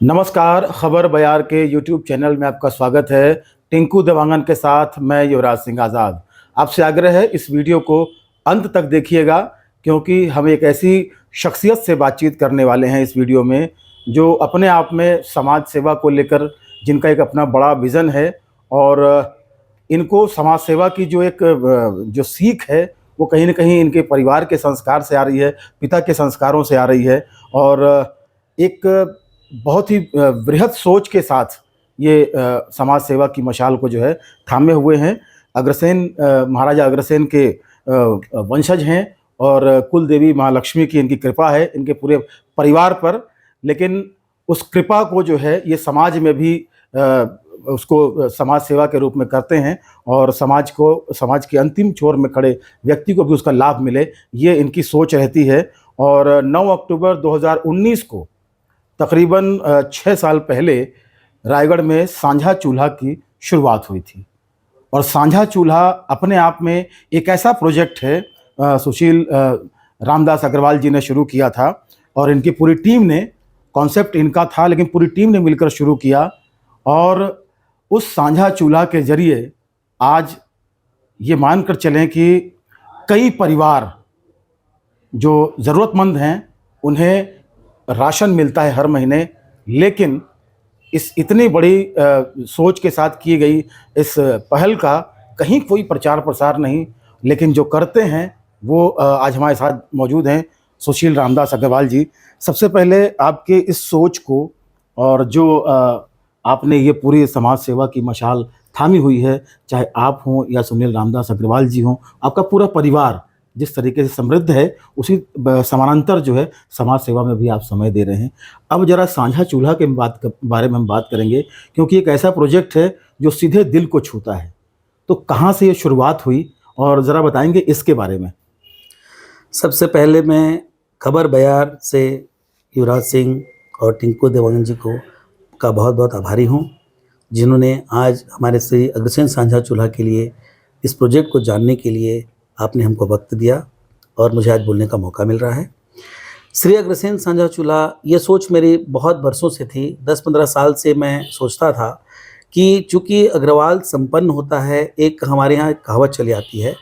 नमस्कार। खबर बयार के यूट्यूब चैनल में आपका स्वागत है। टिंकू देवांगन के साथ मैं युवराज सिंह आज़ाद। आपसे आग्रह है इस वीडियो को अंत तक देखिएगा, क्योंकि हम एक ऐसी शख्सियत से बातचीत करने वाले हैं इस वीडियो में जो अपने आप में समाज सेवा को लेकर जिनका एक अपना बड़ा विज़न है, और इनको समाज सेवा की जो सीख है वो कहीं ना कहीं इनके परिवार के संस्कार से आ रही है, पिता के संस्कारों से आ रही है। और एक बहुत ही बृहद सोच के साथ ये समाज सेवा की मशाल को जो है थामे हुए हैं। अग्रसेन महाराजा अग्रसेन के वंशज हैं और कुल देवी महालक्ष्मी की इनकी कृपा है इनके पूरे परिवार पर। लेकिन उस कृपा को जो है ये समाज में भी उसको समाज सेवा के रूप में करते हैं, और समाज के अंतिम छोर में खड़े व्यक्ति को भी उसका लाभ मिले, ये इनकी सोच रहती है। और 9 अक्टूबर 2019 को तकरीबन 6 साल पहले रायगढ़ में सांझा चूल्हा की शुरुआत हुई थी। और सांझा चूल्हा अपने आप में एक ऐसा प्रोजेक्ट है, सुशील रामदास अग्रवाल जी ने शुरू किया था, और इनकी पूरी टीम ने, कॉन्सेप्ट इनका था लेकिन पूरी टीम ने मिलकर शुरू किया। और उस सांझा चूल्हा के जरिए आज ये मानकर चलें कि कई परिवार जो ज़रूरतमंद हैं उन्हें राशन मिलता है हर महीने। लेकिन इस इतनी बड़ी सोच के साथ की गई इस पहल का कहीं कोई प्रचार प्रसार नहीं, लेकिन जो करते हैं वो आज हमारे साथ मौजूद हैं सुशील रामदास अग्रवाल जी। सबसे पहले आपके इस सोच को, और जो आपने ये पूरी समाज सेवा की मशाल थामी हुई है, चाहे आप हों या सुनील रामदास अग्रवाल जी हों, आपका पूरा परिवार जिस तरीके से समृद्ध है उसी समानांतर जो है समाज सेवा में भी आप समय दे रहे हैं। अब जरा सांझा चूल्हा के बारे में हम बात करेंगे, क्योंकि एक ऐसा प्रोजेक्ट है जो सीधे दिल को छूता है। तो कहाँ से ये शुरुआत हुई और ज़रा बताएंगे इसके बारे में। सबसे पहले मैं खबर बयार से युवराज सिंह और टिंकू देवांगन जी को का बहुत बहुत आभारी हूँ, जिन्होंने आज हमारे श्री अग्रसेन सांझा चूल्हा के लिए इस प्रोजेक्ट को जानने के लिए आपने हमको वक्त दिया और मुझे आज बोलने का मौका मिल रहा है। श्री अग्रसेन सांझा चूल्हा, ये सोच मेरी बहुत बरसों से थी। 10-15 साल से मैं सोचता था कि चूँकि अग्रवाल संपन्न होता है, एक हमारे यहाँ एक कहावत चली आती है,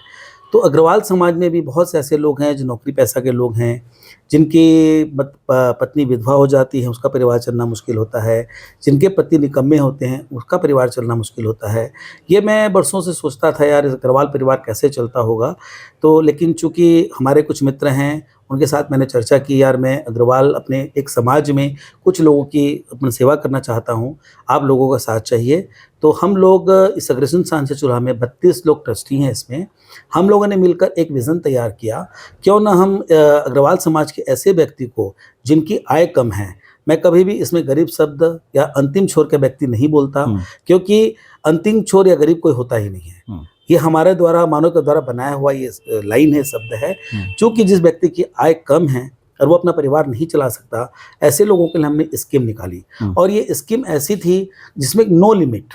तो अग्रवाल समाज में भी बहुत से ऐसे लोग हैं जो नौकरी पैसा के लोग हैं, जिनकी पत्नी विधवा हो जाती है, उसका परिवार चलना मुश्किल होता है, जिनके पति निकम्मे होते हैं उसका परिवार चलना मुश्किल होता है। ये मैं बरसों से सोचता था यार, इस अग्रवाल परिवार कैसे चलता होगा। तो लेकिन चूँकि हमारे कुछ मित्र हैं, उनके साथ मैंने चर्चा की, यार मैं अग्रवाल अपने एक समाज में कुछ लोगों की अपनी सेवा करना चाहता हूँ, आप लोगों का साथ चाहिए। तो हम लोग इस अग्रसेन सांझा चूल्हा में 32 लोग ट्रस्टी हैं। इसमें हम लोगों ने मिलकर एक विज़न तैयार किया, क्यों ना हम अग्रवाल समाज के ऐसे व्यक्ति को जिनकी आय कम है, मैं कभी भी इसमें गरीब शब्द या अंतिम छोर के व्यक्ति नहीं बोलता, क्योंकि अंतिम छोर या गरीब कोई होता ही नहीं है। ये हमारे द्वारा, मानव के द्वारा बनाया हुआ ये लाइन है, शब्द है। क्योंकि जिस व्यक्ति की आय कम है और वो अपना परिवार नहीं चला सकता, ऐसे लोगों के लिए हमने स्कीम निकाली। और ये स्कीम ऐसी थी जिसमें नो लिमिट,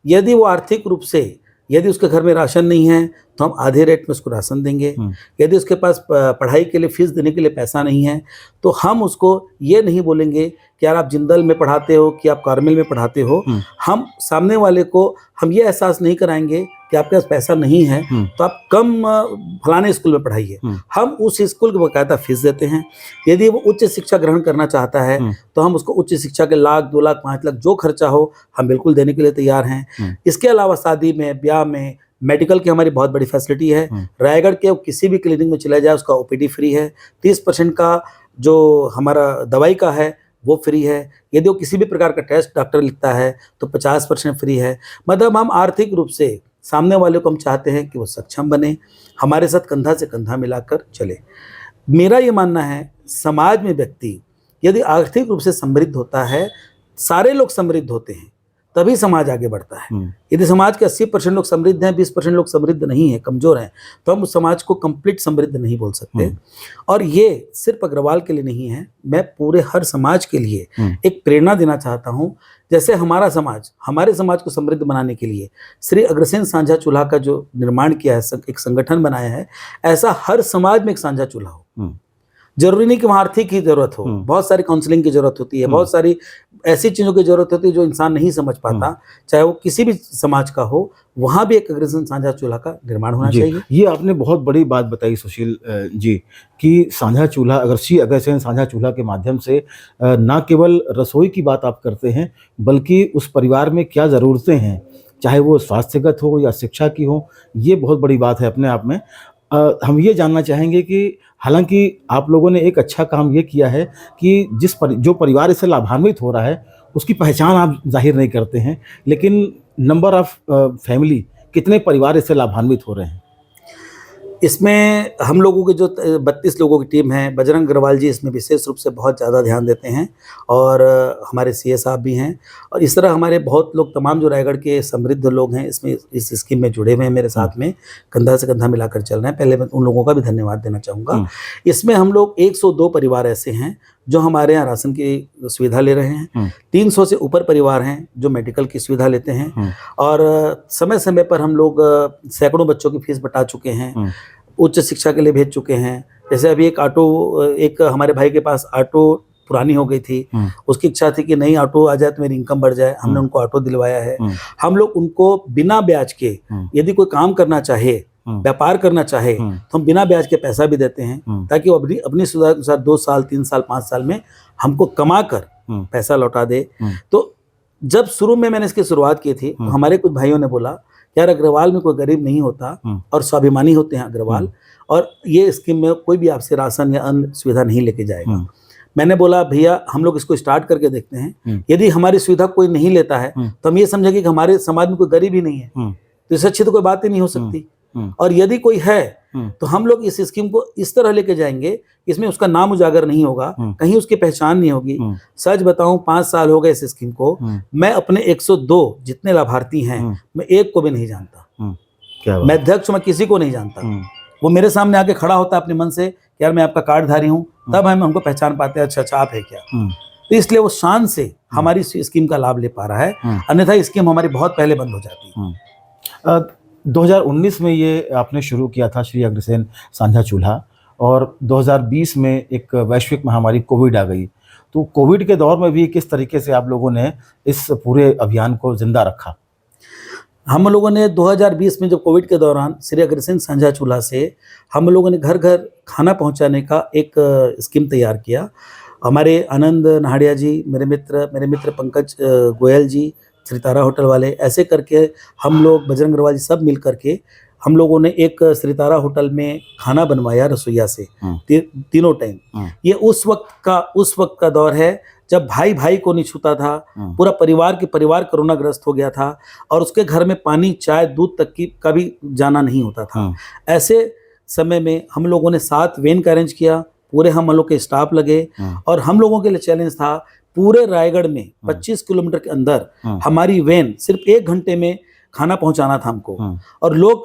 यदि वो आर्थिक रूप से, यदि उसके घर में राशन नहीं है तो हम आधे रेट में उसको राशन देंगे। यदि उसके पास पढ़ाई के लिए फीस देने के लिए पैसा नहीं है तो हम उसको ये नहीं बोलेंगे कि यार आप जिंदल में पढ़ाते हो कि आप कार्मेल में पढ़ाते हो। हम सामने वाले को हम ये एहसास नहीं कराएंगे कि आपके पास पैसा नहीं है तो आप कम फलाने स्कूल में पढ़ाइए। हम उस स्कूल को बाकायदा फीस देते हैं। यदि वो उच्च शिक्षा ग्रहण करना चाहता है तो हम उसको उच्च शिक्षा के 1 लाख, 2 लाख, 5 लाख जो खर्चा हो हम बिल्कुल देने के लिए तैयार हैं। इसके अलावा शादी में, ब्याह में, मेडिकल की हमारी बहुत बड़ी फैसिलिटी है। रायगढ़ के किसी भी क्लिनिक में चला जाए उसका ओपीडी फ्री है। 30% का जो हमारा दवाई का है वो फ्री है। यदि वो किसी भी प्रकार का टेस्ट डॉक्टर लिखता है तो 50% फ्री है। मतलब हम आर्थिक रूप से सामने वाले को हम चाहते हैं कि वो सक्षम बने, हमारे साथ कंधा से कंधा मिलाकर चले। मेरा ये मानना है, समाज में व्यक्ति यदि आर्थिक रूप से समृद्ध होता है, सारे लोग समृद्ध होते हैं, तभी समाज आगे बढ़ता है। यदि समाज के 80% लोग समृद्ध हैं, 20% लोग समृद्ध नहीं हैं, कमजोर हैं, तो हम उस समाज को कंप्लीट समृद्ध नहीं बोल सकते। और ये सिर्फ अग्रवाल के लिए नहीं है, मैं पूरे हर समाज के लिए एक प्रेरणा देना चाहता हूँ। जैसे हमारा समाज, हमारे समाज को समृद्ध बनाने के लिए श्री अग्रसेन सांझा चूल्हा का जो निर्माण किया है, एक संगठन बनाया है, ऐसा हर समाज में एक सांझा चूल्हा हो। जरूरी नहीं कि वहाँ आर्थिक की जरूरत हो, बहुत सारी काउंसलिंग की जरूरत होती है, बहुत सारी ऐसी चीज़ों की जरूरत होती है जो इंसान नहीं समझ पाता, चाहे वो किसी भी समाज का हो, वहाँ भी एक अग्रसेन साझा चूल्हा का निर्माण होना चाहिए। ये आपने बहुत बड़ी बात बताई सुशील जी, कि साझा चूल्हा, अग्रसेन साझा चूल्हा के माध्यम से ना केवल रसोई की बात आप करते हैं, बल्कि उस परिवार में क्या ज़रूरतें हैं, चाहे वो स्वास्थ्यगत हो या शिक्षा की हो, ये बहुत बड़ी बात है अपने आप में। हम ये जानना चाहेंगे कि हालांकि आप लोगों ने एक अच्छा काम ये किया है कि जो परिवार इससे लाभान्वित हो रहा है, उसकी पहचान आप जाहिर नहीं करते हैं, लेकिन नंबर ऑफ फैमिली, कितने परिवार इससे लाभान्वित हो रहे हैं? इसमें हम लोगों के जो 32 लोगों की टीम है, बजरंग अग्रवाल जी इसमें विशेष रूप से बहुत ज़्यादा ध्यान देते हैं, और हमारे सीए साहब भी हैं, और इस तरह हमारे बहुत लोग, तमाम जो रायगढ़ के समृद्ध लोग हैं इसमें, इस स्कीम में जुड़े हुए हैं, मेरे साथ में कंधा से कंधा मिलाकर चल रहे हैं। पहले मैं उन लोगों का भी धन्यवाद देना चाहूँगा। इसमें हम लोग 102 परिवार ऐसे हैं जो हमारे यहाँ राशन की सुविधा ले रहे हैं, 300 से ऊपर परिवार हैं जो मेडिकल की सुविधा लेते हैं, और समय समय पर हम लोग सैकड़ों बच्चों की फीस बता चुके हैं, उच्च शिक्षा के लिए भेज चुके हैं। जैसे अभी एक हमारे भाई के पास ऑटो पुरानी हो गई थी, उसकी इच्छा थी कि नई ऑटो आ जाए तो मेरी इनकम बढ़ जाए, हमने उनको ऑटो दिलवाया है। हम लोग उनको बिना ब्याज के, यदि कोई काम करना चाहे, व्यापार करना चाहे, तो हम बिना ब्याज के पैसा भी देते हैं, ताकि वो अपनी सुविधा के अनुसार 2 साल 3 साल 5 साल में हमको कमा कर पैसा लौटा दे। तो जब शुरू में मैंने इसकी शुरुआत की थी, तो हमारे कुछ भाइयों ने बोला, यार अग्रवाल में कोई गरीब नहीं होता, और स्वाभिमानी होते हैं अग्रवाल, और ये स्कीम में कोई भी आपसे राशन या अन्य सुविधा नहीं लेके जाएगा। मैंने बोला भैया हम लोग इसको स्टार्ट करके देखते हैं, यदि हमारी सुविधा कोई नहीं लेता है तो हम ये समझेंगे कि हमारे समाज में कोई गरीब ही नहीं है, तो इससे अच्छी तो कोई बात ही नहीं हो सकती। और यदि कोई है तो हम लोग इस स्कीम को इस तरह लेके जाएंगे, इसमें उसका नाम उजागर नहीं होगा, कहीं उसकी पहचान नहीं होगी। सच बताऊं, 5 साल हो गए इस स्कीम को, मैं अपने 102 जितने लाभार्थी हैं, मैं एक को भी नहीं जानता। क्या बात? मैं अध्यक्ष, मैं किसी को नहीं जानता। वो मेरे सामने आके खड़ा होता है अपने मन से, यार मैं आपका कार्डधारी हूँ, तब हम उनको पहचान पाते हैं, अच्छा आप है क्या। तो इसलिए वो शान से हमारी स्कीम का लाभ ले पा रहा है, अन्यथा स्कीम हमारी बहुत पहले बंद हो जाती। 2019 में ये आपने शुरू किया था श्री अग्रसेन साझा चूल्हा, और 2020 में एक वैश्विक महामारी कोविड आ गई। तो कोविड के दौर में भी किस तरीके से आप लोगों ने इस पूरे अभियान को जिंदा रखा? हम लोगों ने 2020 में जब कोविड के दौरान श्री अग्रसेन साझा चूल्हा से हम लोगों ने घर घर खाना पहुंचाने का एक स्कीम तैयार किया। हमारे आनंद नाहड़िया जी, मेरे मित्र पंकज गोयल जी, श्रीतारा होटल वाले, ऐसे करके हम लोग, बजरंग अग्रवाल जी, सब मिल करके हम लोगों ने एक श्रीतारा होटल में खाना बनवाया रसोईया से, तीनों टाइम। ये उस वक्त का दौर है जब भाई भाई को नहीं छूता था, पूरा परिवार कोरोना ग्रस्त हो गया था, और उसके घर में पानी, चाय, दूध तक की कभी जाना नहीं होता था। ऐसे समय में हम लोगों ने 7 वैन का अरेंज किया, पूरे हम लोग के स्टाफ लगे, और हम लोगों के लिए चैलेंज था, पूरे रायगढ़ में 25 किलोमीटर के अंदर हमारी वैन सिर्फ 1 घंटे में खाना पहुंचाना था हमको। और लोग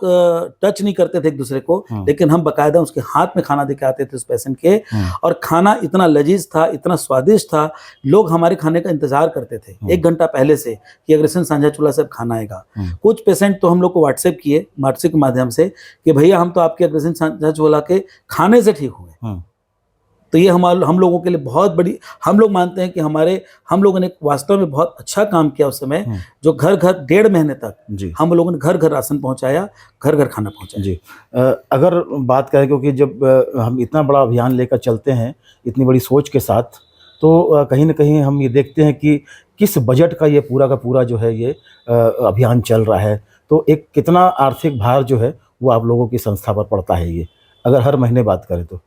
टच नहीं करते थे एक दूसरे को, लेकिन हम बकायदा उसके हाथ में खाना देके आते थे उस पेशेंट के, और खाना इतना लजीज था, इतना स्वादिष्ट था, लोग हमारे खाने का इंतजार करते थे 1 घंटा पहले से कि अग्रसेन साझा चूल्हा से खाना आएगा। कुछ पेशेंट तो हम लोग को व्हाट्सएप के माध्यम से कि भैया हम तो आपके अग्रसेन साझा चूल्हा के खाने से ठीक हुए। तो ये हम लोगों के लिए बहुत बड़ी, हम लोग मानते हैं कि हम लोगों ने वास्तव में बहुत अच्छा काम किया उस समय, जो घर 1.5 महीने तक हम लोगों ने घर राशन पहुंचाया, घर खाना पहुंचाया। जी, अगर बात करें, क्योंकि जब हम इतना बड़ा अभियान लेकर चलते हैं इतनी बड़ी सोच के साथ, तो कहीं ना कहीं हम ये देखते हैं कि किस बजट का ये पूरा का पूरा जो है ये अभियान चल रहा है, तो एक कितना आर्थिक भार जो है वो आप लोगों की संस्था पर पड़ता है, ये अगर हर महीने बात करें तो?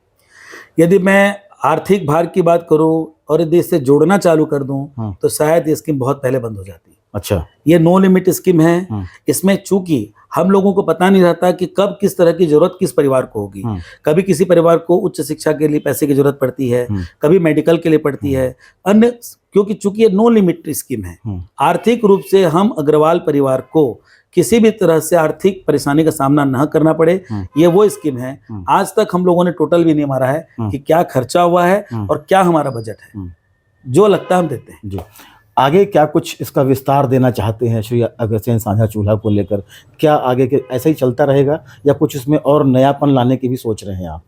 यदि मैं आर्थिक भार की बात करूं और यदि इससे जोड़ना चालू कर दूं, तो शायद ये स्कीम बहुत पहले बंद हो जाती। अच्छा, ये नो लिमिट स्कीम है। इसमें चूंकि हम लोगों को पता नहीं रहता कि कब किस तरह की जरूरत किस परिवार को होगी। कभी किसी परिवार को उच्च शिक्षा के लिए पैसे की जरूरत पड़ती है, कभी मेडिकल के लिए पड़ती है, अन्य, क्योंकि चूंकि ये नो लिमिट स्कीम है, आर्थिक रूप से हम अग्रवाल परिवार को किसी भी तरह से आर्थिक परेशानी का सामना न करना पड़े, ये वो स्कीम है। आज तक हम लोगों ने टोटल भी नहीं मारा है कि क्या खर्चा हुआ है और क्या हमारा बजट है, जो लगता है हम देते हैं। जी, आगे क्या कुछ इसका विस्तार देना चाहते हैं श्री अग्रसेन साझा चूल्हा को लेकर? क्या आगे के ऐसा ही चलता रहेगा या कुछ इसमें और नयापन लाने की भी सोच रहे हैं आप?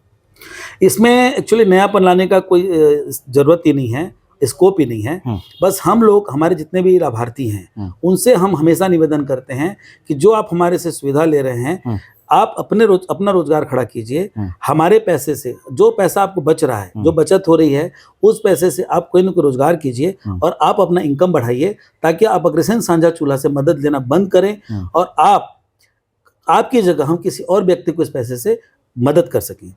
इसमें एक्चुअली नयापन लाने का कोई ज़रूरत ही नहीं है, स्कोप ही नहीं है। बस हम लोग, हमारे जितने भी लाभार्थी हैं, उनसे हम हमेशा निवेदन करते हैं कि जो आप हमारे से सुविधा ले रहे हैं, आप अपना रोजगार खड़ा कीजिए। हमारे पैसे से जो पैसा आपको बच रहा है, जो बचत हो रही है, उस पैसे से आप कोई ना कोई रोजगार कीजिए और आप अपना इनकम बढ़ाइए, ताकि आप अग्रसेन साझा चूल्हा से मदद लेना बंद करें और आपकी जगह हम किसी और व्यक्ति को इस पैसे से मदद कर सकें।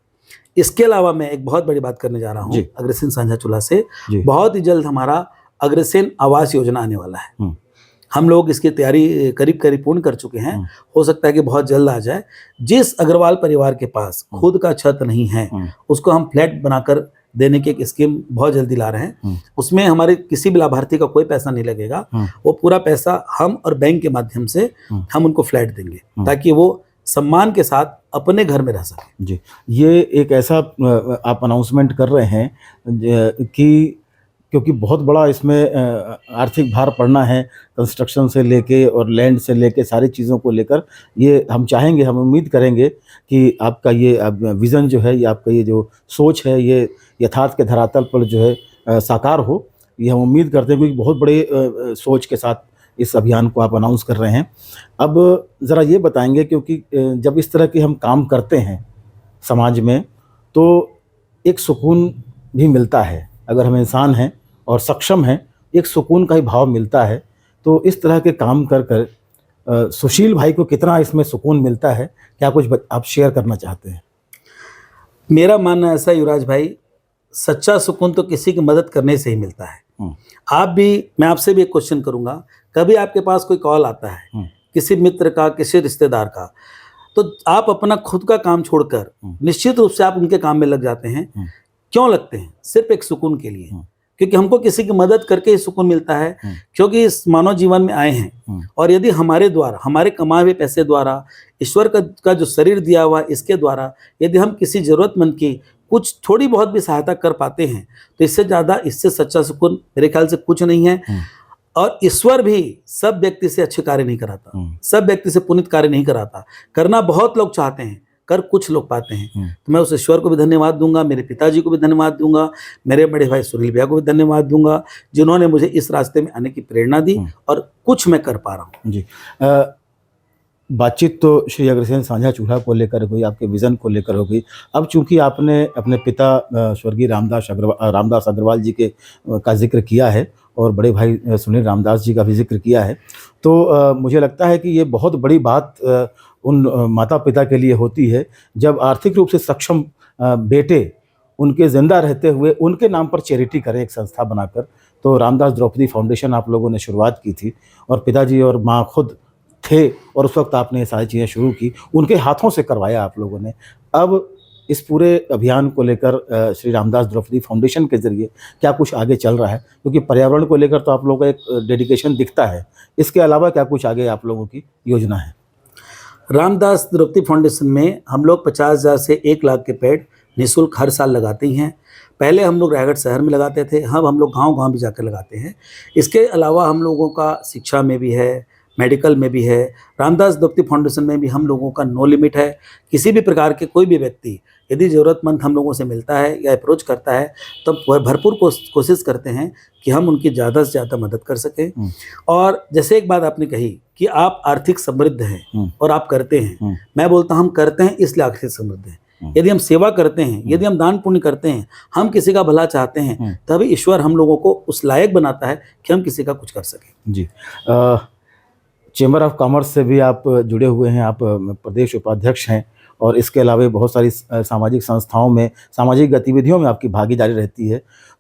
इसके अलावा मैं एक बहुत बड़ी बात करने जा रहा हूँ अग्रसेन साझा चूल्हा से। बहुत ही जल्द हमारा अग्रसेन आवास योजना आने वाला है। हम लोग इसकी तैयारी करीब करीब पूर्ण कर चुके हैं। हो सकता है कि बहुत जल्द आ जाए। जिस अग्रवाल परिवार के पास खुद का छत नहीं है, उसको हम फ्लैट बनाकर देने की एक स्कीम बहुत जल्दी ला रहे हैं। उसमें हमारे किसी भी लाभार्थी का कोई पैसा नहीं लगेगा। वो पूरा पैसा हम और बैंक के माध्यम से हम उनको फ्लैट देंगे, ताकि वो सम्मान के साथ अपने घर में रह सके। जी, ये एक ऐसा आप अनाउंसमेंट कर रहे हैं कि क्योंकि बहुत बड़ा इसमें आर्थिक भार पड़ना है, कंस्ट्रक्शन से लेके और लैंड से लेके सारी चीज़ों को लेकर। ये हम चाहेंगे, हम उम्मीद करेंगे कि आपका ये विज़न जो है, ये आपका ये जो सोच है, ये यथार्थ के धरातल पर जो है साकार हो। ये हम उम्मीद करते हैं, क्योंकि बहुत बड़े सोच के साथ इस अभियान को आप अनाउंस कर रहे हैं। अब ज़रा ये बताएंगे, क्योंकि जब इस तरह के हम काम करते हैं समाज में, तो एक सुकून भी मिलता है। अगर हम इंसान हैं और सक्षम हैं, एक सुकून का ही भाव मिलता है। तो इस तरह के काम कर कर सुशील भाई को कितना इसमें सुकून मिलता है, क्या कुछ आप शेयर करना चाहते हैं? मेरा मानना ऐसा युवराज भाई, सच्चा सुकून तो किसी की मदद करने से ही मिलता है। मैं आपसे भी एक क्वेश्चन करूंगा। कभी आपके पास कोई कॉल आता है किसी मित्र का, किसी रिश्तेदार का, तो आप अपना खुद का काम छोड़कर निश्चित रूप से आप उनके काम में लग जाते हैं। क्यों लगते हैं? सिर्फ एक सुकून के लिए। क्योंकि हमको किसी की मदद करके ही सुकून मिलता है। क्योंकि इस मानव जीवन में आए हैं, और यदि हमारे द्वारा, हमारे कमाए हुए पैसे द्वारा, ईश्वर का जो शरीर दिया हुआ, इसके द्वारा यदि हम किसी जरूरतमंद की कुछ थोड़ी बहुत भी सहायता कर पाते हैं, तो इससे ज़्यादा, इससे सच्चा सुकून मेरे ख्याल से कुछ नहीं है। और ईश्वर भी सब व्यक्ति से अच्छे कार्य नहीं कराता, सब व्यक्ति से पुनीत कार्य नहीं कराता। करना बहुत लोग चाहते हैं, कर कुछ लोग पाते हैं। तो मैं उस ईश्वर को भी धन्यवाद दूंगा, मेरे पिताजी को भी धन्यवाद दूंगा, मेरे बड़े भाई सुनील भैया को भी धन्यवाद दूंगा, जिन्होंने मुझे इस रास्ते में आने की प्रेरणा दी, और कुछ मैं कर पा रहा हूँ। जी, बातचीत तो श्री अग्रसेन साझा चूल्हा को लेकर हुई, आपके विज़न को लेकर हो गई। अब चूंकि आपने अपने पिता स्वर्गीय रामदास अग्रवाल जी के का जिक्र किया है, और बड़े भाई सुनील रामदास जी का भी जिक्र किया है, तो मुझे लगता है कि ये बहुत बड़ी बात उन माता पिता के लिए होती है, जब आर्थिक रूप से सक्षम बेटे उनके ज़िंदा रहते हुए उनके नाम पर चैरिटी करें, एक संस्था बनाकर। तो रामदास द्रौपदी फाउंडेशन आप लोगों ने शुरुआत की थी, और पिताजी और माँ खुद थे, और उस वक्त आपने ये सारी चीज़ें शुरू की, उनके हाथों से करवाया आप लोगों ने। अब इस पूरे अभियान को लेकर श्री रामदास द्रौपदी फाउंडेशन के ज़रिए क्या कुछ आगे चल रहा है? क्योंकि पर्यावरण को लेकर तो आप लोगों का एक डेडिकेशन दिखता है, इसके अलावा क्या कुछ आगे आप लोगों की योजना है? रामदास द्रौपदी फाउंडेशन में हम लोग 50,000 से 1 लाख के पेड़ निःशुल्क हर साल लगाते ही हैं। पहले हम लोग रायगढ़ शहर में लगाते थे, अब हम लोग गांव-गांव भी जाकर लगाते हैं। इसके अलावा हम लोगों का शिक्षा में भी है, मेडिकल में भी है। रामदास द्रौपदी फाउंडेशन में भी हम लोगों का नो लिमिट है। किसी भी प्रकार के कोई भी व्यक्ति यदि ज़रूरतमंद हम लोगों से मिलता है या अप्रोच करता है, तो भरपूर कोशिश करते हैं कि हम उनकी ज़्यादा से ज़्यादा मदद कर सकें। और जैसे एक बात आपने कही कि आप आर्थिक समृद्ध हैं और आप करते हैं, मैं बोलता हूं हम करते हैं इसलिए आर्थिक समृद्ध हैं। यदि हम सेवा करते हैं, यदि हम दान पुण्य करते हैं, हम किसी का भला चाहते हैं, तभी ईश्वर हम लोगों को उस लायक बनाता है कि हम किसी का कुछ कर सकें। जी, चेंबर ऑफ कॉमर्स से भी आप जुड़े हुए हैं, आप प्रदेश उपाध्यक्ष हैं, और इसके अलावा बहुत सारी सामाजिक संस्थाओं में, सामाजिक गतिविधियों में आपकी भागीदारी रहती है।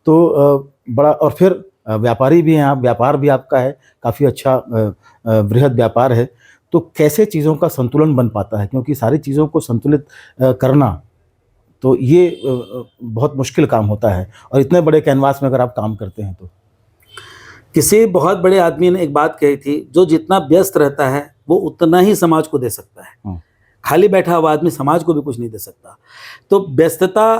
तो बड़ा, और फिर व्यापारी भी हैं आप, व्यापार भी आपका है, काफ़ी अच्छा बृहद व्यापार है। तो कैसे चीज़ों का संतुलन बन पाता है? क्योंकि सारी चीज़ों को संतुलित करना तो ये बहुत मुश्किल काम होता है, और इतने बड़े कैनवास में अगर आप काम करते हैं तो। किसी बहुत बड़े आदमी ने एक बात कही थी, जो जितना व्यस्त रहता है वो उतना ही समाज को दे सकता है। खाली बैठा हुआ आदमी समाज को भी कुछ नहीं दे सकता। तो व्यस्तता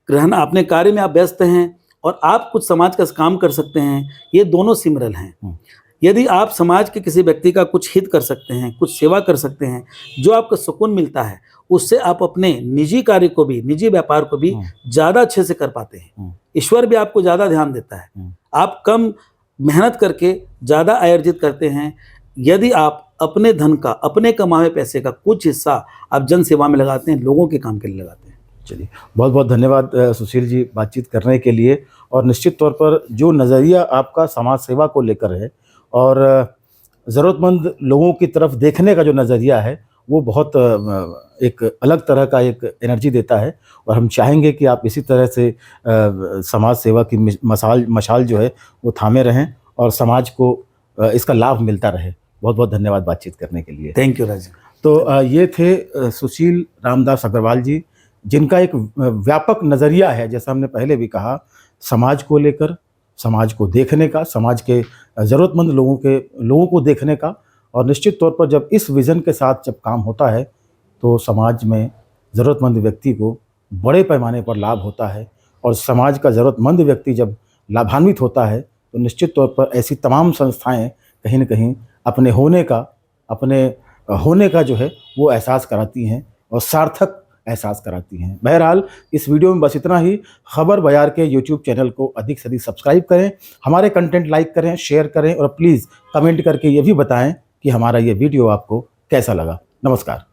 रहना, अपने कार्य में आप व्यस्त हैं और आप कुछ समाज का काम कर सकते हैं, ये दोनों सिमरन हैं। यदि आप समाज के किसी व्यक्ति का कुछ हित कर सकते हैं, कुछ सेवा कर सकते हैं, जो आपको सुकून मिलता है, उससे आप अपने निजी कार्य को भी, निजी व्यापार को भी ज़्यादा अच्छे से कर पाते हैं। ईश्वर भी आपको ज़्यादा ध्यान देता है। आप कम मेहनत करके ज़्यादा आय अर्जित करते हैं। यदि आप अपने धन का, अपने कमाए पैसे का कुछ हिस्सा आप जन सेवा में लगाते हैं, लोगों के काम के लिए लगाते हैं। चलिए, बहुत बहुत धन्यवाद सुशील जी बातचीत करने के लिए। और निश्चित तौर पर जो नज़रिया आपका समाज सेवा को लेकर है और ज़रूरतमंद लोगों की तरफ देखने का जो नज़रिया है, वो बहुत एक अलग तरह का एक एनर्जी देता है। और हम चाहेंगे कि आप इसी तरह से समाज सेवा की मशाल जो है वो थामे रहें और समाज को इसका लाभ मिलता रहे। बहुत बहुत धन्यवाद बातचीत करने के लिए। Thank you Rajiv. तो ये थे सुशील रामदास अग्रवाल जी, जिनका एक व्यापक नज़रिया है, जैसा हमने पहले भी कहा, समाज को लेकर, समाज को देखने का, समाज के ज़रूरतमंद लोगों को देखने का। और निश्चित तौर पर जब इस विज़न के साथ जब काम होता है तो समाज में ज़रूरतमंद व्यक्ति को बड़े पैमाने पर लाभ होता है। और समाज का ज़रूरतमंद व्यक्ति जब लाभान्वित होता है तो निश्चित तौर पर ऐसी तमाम संस्थाएं कहीं न कहीं अपने होने का जो है वो एहसास कराती हैं और सार्थक एहसास कराती हैं। बहरहाल इस वीडियो में बस इतना ही। खबर बयार के यूट्यूब चैनल को अधिक से अधिक सब्सक्राइब करें, हमारे कंटेंट लाइक करें, शेयर करें और प्लीज़ कमेंट करके ये भी बताएं कि हमारा ये वीडियो आपको कैसा लगा। नमस्कार।